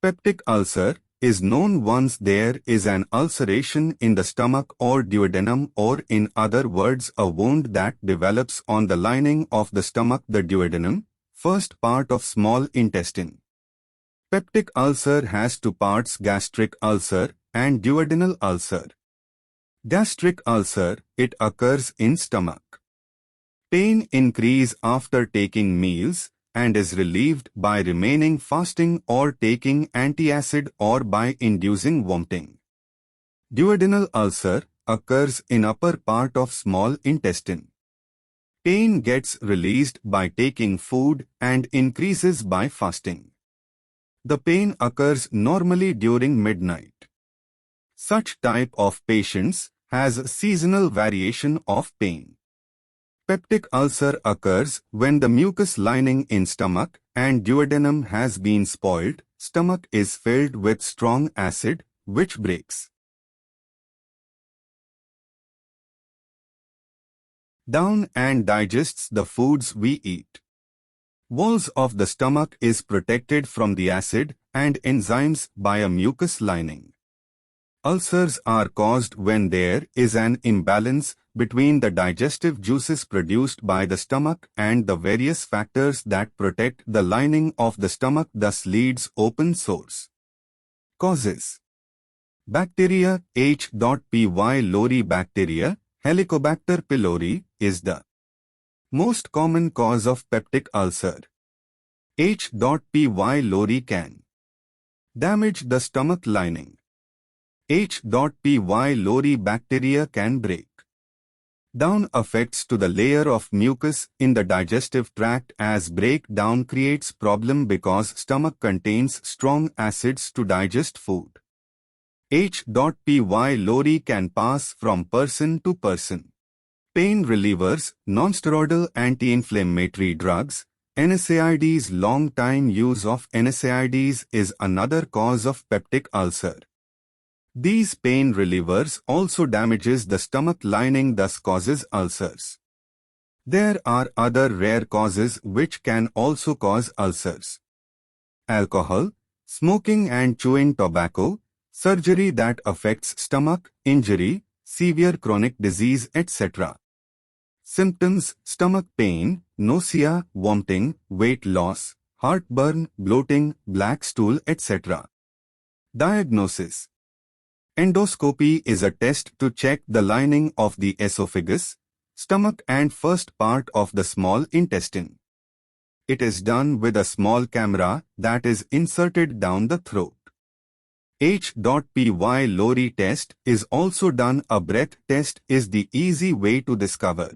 Peptic ulcer is known once there is an ulceration in the stomach or duodenum, or in other words a wound that develops on the lining of the stomach, the duodenum, first part of small intestine. Peptic ulcer has two parts: gastric ulcer and duodenal ulcer. Gastric ulcer, it occurs in stomach. Pain increase after taking meals and is relieved by remaining fasting or taking antacid or by inducing vomiting. Duodenal ulcer occurs in upper part of small intestine. Pain gets released by taking food and increases by fasting. The pain occurs normally during midnight. Such type of patients has seasonal variation of pain. Peptic ulcer occurs when the mucous lining in stomach and duodenum has been spoiled. Stomach is filled with strong acid, which breaks down and digests the foods we eat. Walls of the stomach is protected from the acid and enzymes by a mucous lining. Ulcers are caused when there is an imbalance between the digestive juices produced by the stomach and the various factors that protect the lining of the stomach, thus leads open sores. Causes: bacteria. H. pylori bacteria, Helicobacter pylori, is the most common cause of peptic ulcer. H. pylori can damage the stomach lining. H. pylori bacteria can break down effects to the layer of mucus in the digestive tract, as breakdown creates problem because stomach contains strong acids to digest food. H. pylori can pass from person to person. Pain relievers, nonsteroidal anti-inflammatory drugs, NSAIDs. Long time use of NSAIDs is another cause of peptic ulcer. These pain relievers also damages the stomach lining, thus causes ulcers. There are other rare causes which can also cause ulcers: alcohol, smoking and chewing tobacco, surgery that affects stomach, injury, severe chronic disease, etc. Symptoms: stomach pain, nausea, vomiting, weight loss, heartburn, bloating, black stool, etc. Diagnosis: endoscopy is a test to check the lining of the esophagus, stomach and first part of the small intestine. It is done with a small camera that is inserted down the throat. H. pylori test is also done. A breath test is the easy way to discover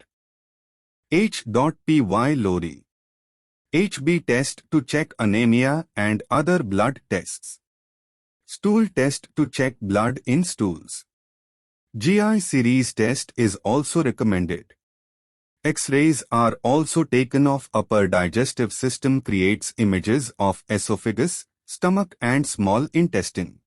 H. pylori. HB test to check anemia and other blood tests. Stool test to check blood in stools. GI series test is also recommended. X-rays are also taken of upper digestive system, creates images of esophagus, stomach and small intestine.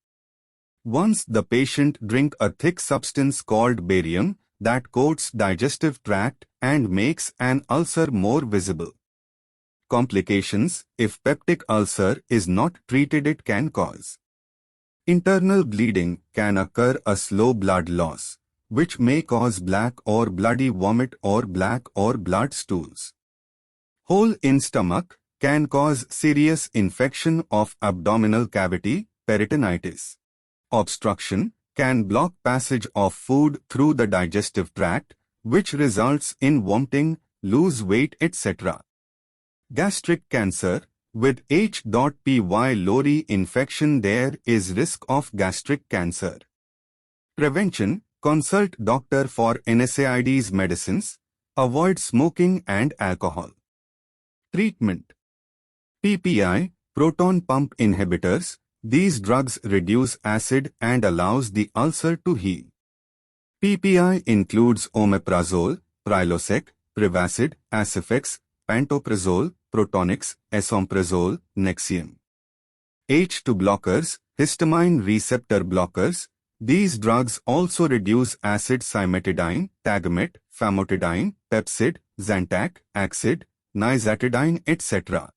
Once the patient drink a thick substance called barium that coats digestive tract and makes an ulcer more visible. Complications: if peptic ulcer is not treated, it can cause internal bleeding, can occur a slow blood loss, which may cause black or bloody vomit or black or blood stools. Hole in stomach can cause serious infection of abdominal cavity, peritonitis. Obstruction can block passage of food through the digestive tract, which results in vomiting, lose weight, etc. Gastric cancer: with H. pylori infection there is risk of gastric cancer. Prevention: consult doctor for NSAIDs medicines. Avoid smoking and alcohol. Treatment: PPI, proton pump inhibitors. These drugs reduce acid and allows the ulcer to heal. PPI includes omeprazole, Prilosec, Prevacid, Acifex, Pantoprazole, Protonix, Esomeprazole, Nexium. H2 blockers, histamine receptor blockers. These drugs also reduce acid: cimetidine, Tagamet, Famotidine, Pepcid, Zantac, Axid, Nizatidine, etc.